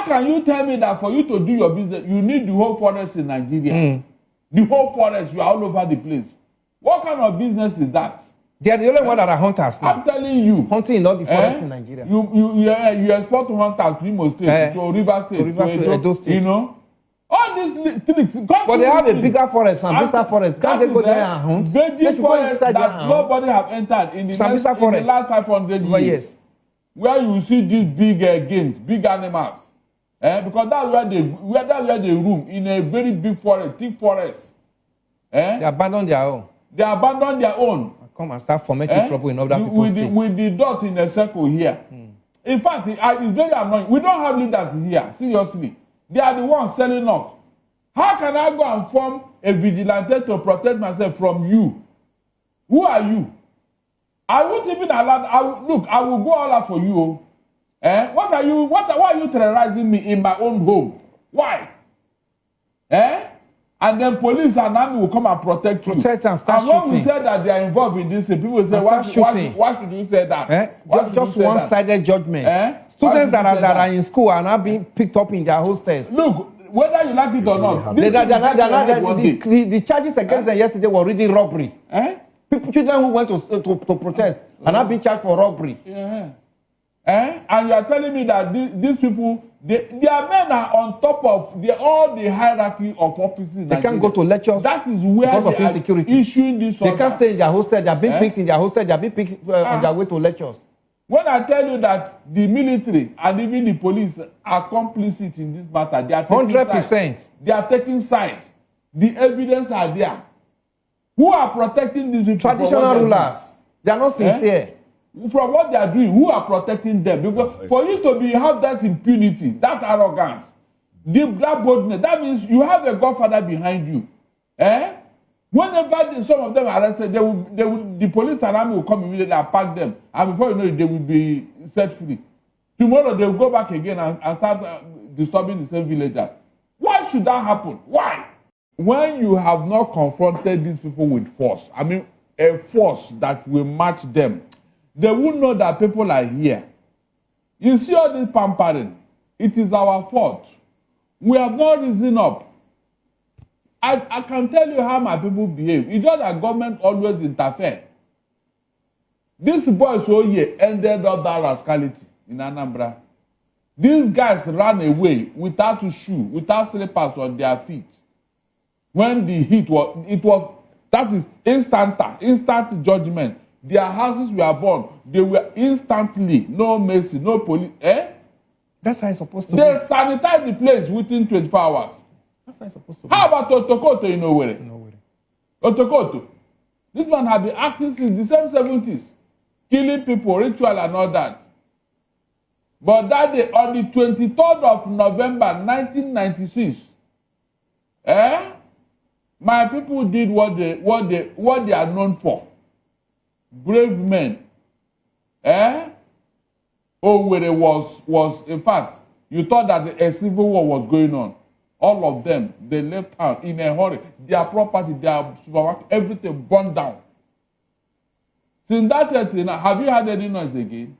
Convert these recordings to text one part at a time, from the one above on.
can you tell me that for you to do your business, you need the whole forest in Nigeria? The whole forest, you are all over the place. What kind of business is that? They are the only one that are hunters now. I'm telling you. Hunting in all the forests in Nigeria. You export hunters to Imo State, to River State, to Edo State. You know? All these tricks. But they have a bigger forest, Sambisa forest. Can't they go there and hunt? Virgin forest that nobody have entered in the last 500 years. Where you see these big games, big animals. Because that's where they roam, in a very big forest, thick forest. They abandon their own. They abandon their own. Come and start fomenting trouble in other people's states. With the dot in a circle here. In fact, it's very annoying. We don't have leaders here, seriously. They are the ones selling up. How can I go and form a vigilante to protect myself from you? Who are you? I won't even allow. Look, I will go all out for you. What are you? Why are you terrorizing me in my own home? Why? And then police and army will come and protect you. Protect and start shooting. And when we say that they are involved in this, people will say, why should you say that? Just one-sided judgment. Students that are in school are now being picked up in their hostels. Look, whether you like it or not, the charges against them yesterday were really robbery. Children who went to protest are now being charged for robbery. And you are telling me that these people, their men are on top of all the hierarchy of offices. They can't go to lectures. That is where because of insecurity. Issuing this. They can't stay in their hostel. They are being picked in their hostel. They are being picked on their way to lectures. When I tell you that the military and even the police are complicit in this matter, they are taking 100%. They are taking side. The evidence are there. Who are protecting these people? Traditional rulers. They are not sincere. From what they are doing, who are protecting them? Because for you to have that impunity, that arrogance, that boldness, that means you have a godfather behind you. Whenever some of them are arrested, the police and army will come immediately and pack them. And before you know it, they will be set free. Tomorrow, they will go back again and start disturbing the same villagers. Why should that happen? Why? When you have not confronted these people with force, I mean, a force that will match them, they will know that people are here. You see all this pampering. It is our fault. We have not risen up. I can tell you how my people behave. It's just that government always interfere. This boy so here ended up that rascality in Anambra. These guys ran away without shoes, without slippers on their feet. When the heat that is instant judgment. Their houses were burned. They were instantly, no mercy, no police. That's how it's supposed to be. They sanitized the place within 24 hours. That's how it's supposed to be. How about Otokoto in Owerri? Otokoto. This man had been acting since the same 70s. Killing people, ritual and all that. But that day, on the 23rd of November, 1996, my people did what they are known for. Brave men. Owerri was in fact, you thought that a civil war was going on. All of them, they left town in a hurry. Their property, their supermarket, everything burned down. Since that time, have you heard any noise again?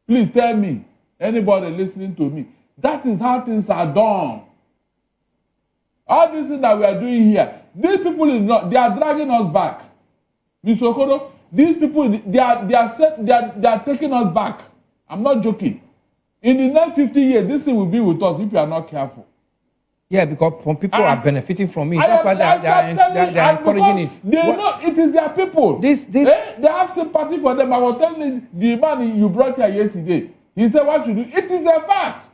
Please tell me, anybody listening to me, that is how things are done. All these things that we are doing here, these people, they are dragging us back. Mr. Okoro, these people, they are taking us back. I'm not joking. In the next 50 years, this thing will be with us if you are not careful. Yeah, because some people are benefiting from it. That's why they are encouraging it. They know it is their people. They have sympathy for them. I was telling the man you brought here yesterday. He said, what should you do? It is a fact.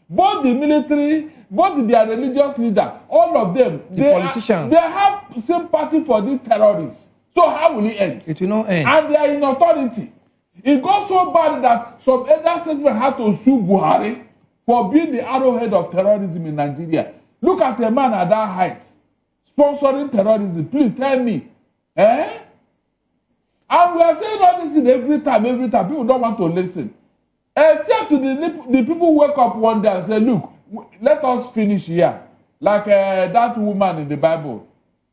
Both the military, both their religious leader, all of them, politicians, they have sympathy for these terrorists. So how will it end? It will not end. And they are in authority. It got so bad that some elder statesmen had to sue Buhari for being the arrowhead of terrorism in Nigeria. Look at a man at that height, sponsoring terrorism. Please tell me. And we are saying all this every time. People don't want to listen. Except to the people who wake up one day and say, look, let us finish here. Like that woman in the Bible.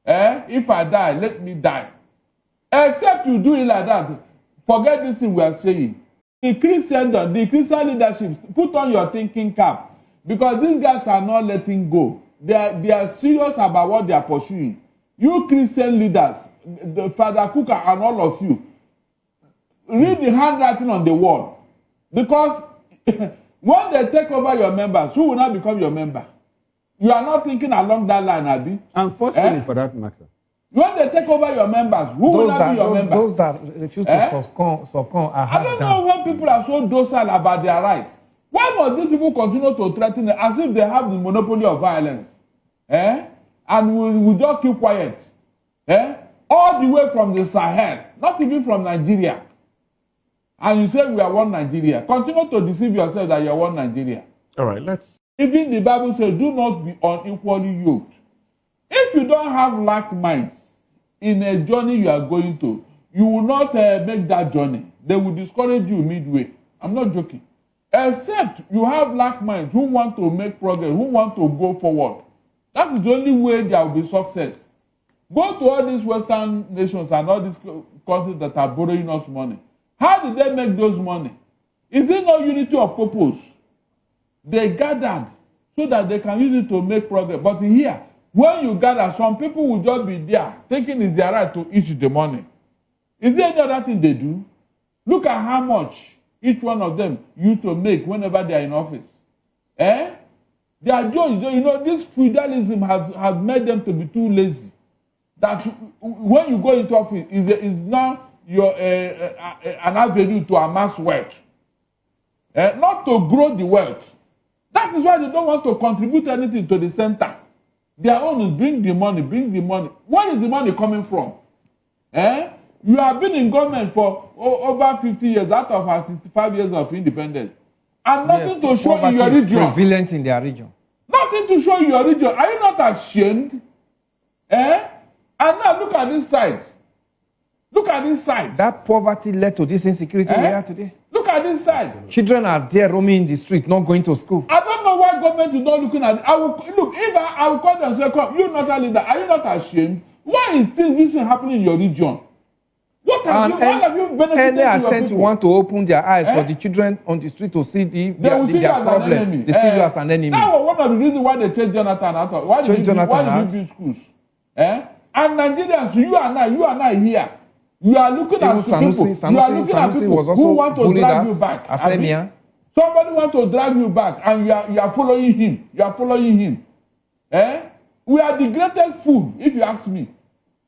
If I die, let me die. Except you do it like that. Forget this thing we are saying. The Christian leadership, put on your thinking cap. Because these guys are not letting go. They are serious about what they are pursuing. You Christian leaders, the Father Cooker and all of you, read the handwriting on the wall. Because when they take over your members, who will not become your member? You are not thinking along that line, Abi. Unfortunately for that matter. When they take over your members, who will not be your member? Those that refuse to succumb are I don't know when people are so docile about their rights. Why must these people continue to threaten them as if they have the monopoly of violence? And we just keep quiet. All the way from the Sahel, not even from Nigeria. And you say we are one Nigeria. Continue to deceive yourself that you are one Nigeria. All right, let's. Even the Bible says, do not be unequally yoked. If you don't have like minds in a journey you are going to, you will not make that journey. They will discourage you midway. I'm not joking. Except you have like minds who want to make progress, who want to go forward. That is the only way there will be success. Go to all these Western nations and all these countries that are borrowing us money. How did they make those money? Is there no unity of purpose? They gathered so that they can use it to make progress. But here, when you gather, some people will just be there thinking it's their right to eat the money. Is there any other thing they do? Look at how much each one of them used to make whenever they are in office. They are just, this feudalism has made them to be too lazy. That when you go into office, is now an avenue to amass wealth. Not to grow the wealth. That is why they don't want to contribute anything to the center. Their own is bring the money, bring the money. Where is the money coming from? You have been in government for over 50 years out of our 65 years of independence. And nothing to show in your region. Prevalent in their region. Nothing to show in your region. Are you not ashamed? And now look at this side. Look at this side. That poverty led to this insecurity we have today. Look at this side. Children are there roaming in the street, not going to school. I don't know why government is not looking at it. If I will call them and say, come, you're not a leader. Are you not ashamed? Why is this happening in your region? What have you benefited any attempt to want to open their eyes for the children on the street to see their problem, they see you as an enemy. That was one of the reasons why they changed Jonathan out. Why did you build schools? And Nigerians, you and I here. You are looking at people. You are looking at people who want to drag you back. Somebody want to drag you back, and you are following him. You are following him. We are the greatest fool, if you ask me.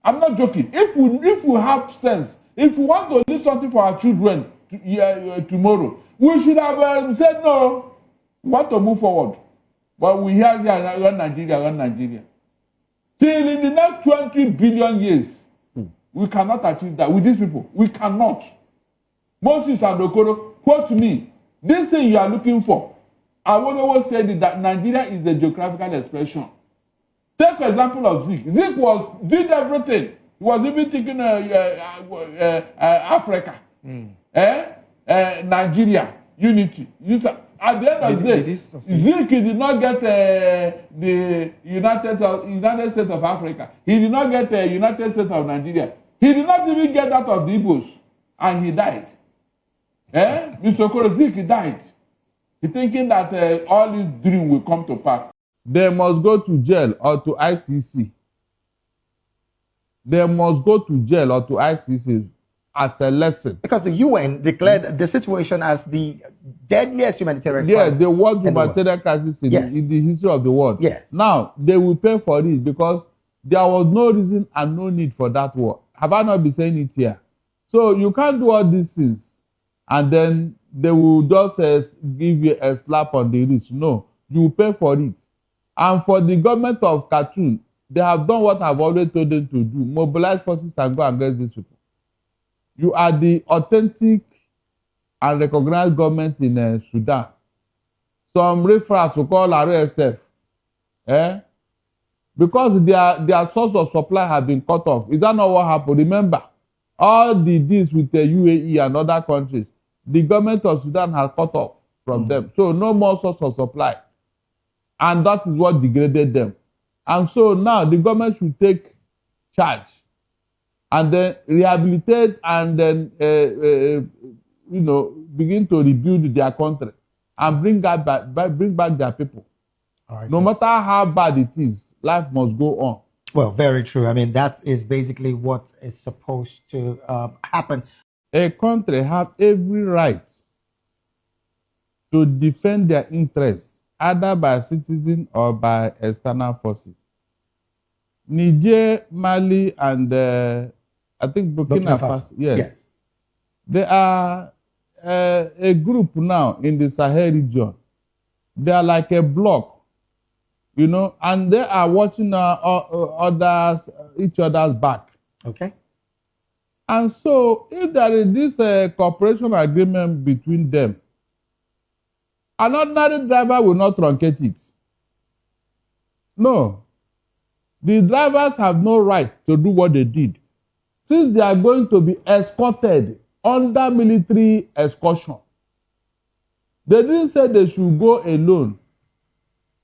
I'm not joking. If we have sense, if we want to leave something for our children tomorrow, we should have said no. We want to move forward, but we hear run Nigeria. Till in the next 20 billion years. We cannot achieve that with these people. We cannot. Moses and Okoro, quote me, this thing you are looking for. I will always say that Nigeria is a geographical expression. Take an example of Zeke. Zeke did everything. He was even thinking Africa. Nigeria, unity. At the end of the day, Zeke did not get the United States of Africa. He did not get the United States of Nigeria. He did not even get that of the Igbos. And he died. Mr. Okoro died. He thinking that all his dream will come to pass. They must go to jail or to ICC. They must go to jail or to ICC as a lesson. Because the UN declared the situation as the deadliest humanitarian crisis. Yes, the world humanitarian crisis in the history of the world. Yes. Now, they will pay for it because there was no reason and no need for that war. Have I not been saying it here? So you can't do all these things and then they will just give you a slap on the wrist. No, you will pay for it. And for the government of Khartoum, they have done what I've already told them to do. Mobilize forces and go against these people. You are the authentic and recognized government in Sudan. Some reference to call RSF. Because their source of supply have been cut off. Is that not what happened? Remember, all the deals with the UAE and other countries, the government of Sudan has cut off from them. So no more source of supply. And that is what degraded them. And so now the government should take charge and then rehabilitate and then begin to rebuild their country and bring back their people. All right. No matter how bad it is, life must go on. Well, very true. I mean, that is basically what is supposed to happen. A country has every right to defend their interests, either by citizens or by external forces. Niger, Mali, and I think Burkina Faso. Yes. They are a group now in the Sahel region. They are like a block, you know, and they are watching others, each other's back. Okay. And so, if there is this cooperation agreement between them, an ordinary driver will not truncate it. No. The drivers have no right to do what they did, since they are going to be escorted under military excursion. They didn't say they should go alone.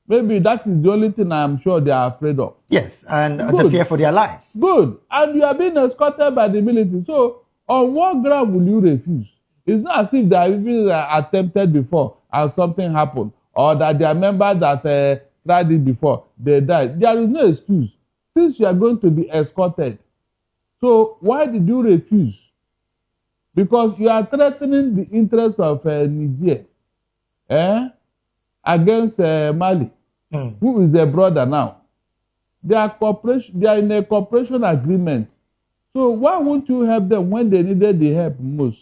Maybe that is the only thing I'm sure they are afraid of. Yes, and the fear for their lives. Good. And you are being escorted by the military. So, on what ground will you refuse? It's not as if they have even attempted before and something happened, or that their members that tried it before, they died. There is no excuse, since you are going to be escorted. So, why did you refuse? Because you are threatening the interests of Niger against Mali, who is a brother now. They are in a cooperation agreement. So why won't you help them when they needed the help most?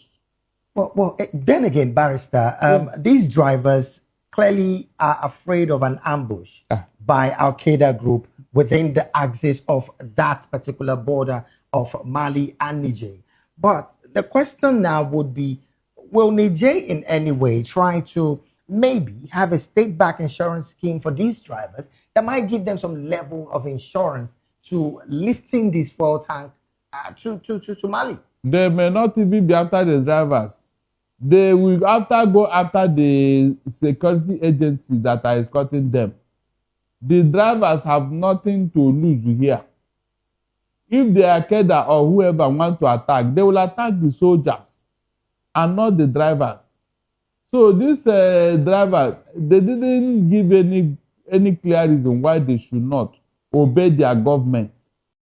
Well, then again, Barrister, these drivers clearly are afraid of an ambush by Al-Qaeda group within the axis of that particular border of Mali and Niger. But the question now would be, will Niger in any way try to maybe have a state-backed insurance scheme for these drivers that might give them some level of insurance to lifting this fuel tank to Mali? They may not even be after the drivers. They will go after the security agencies that are escorting them. The drivers have nothing to lose here. If the Al-Qaeda or whoever want to attack, they will attack the soldiers and not the drivers. So this driver, they didn't give any clear reason why they should not obey their government.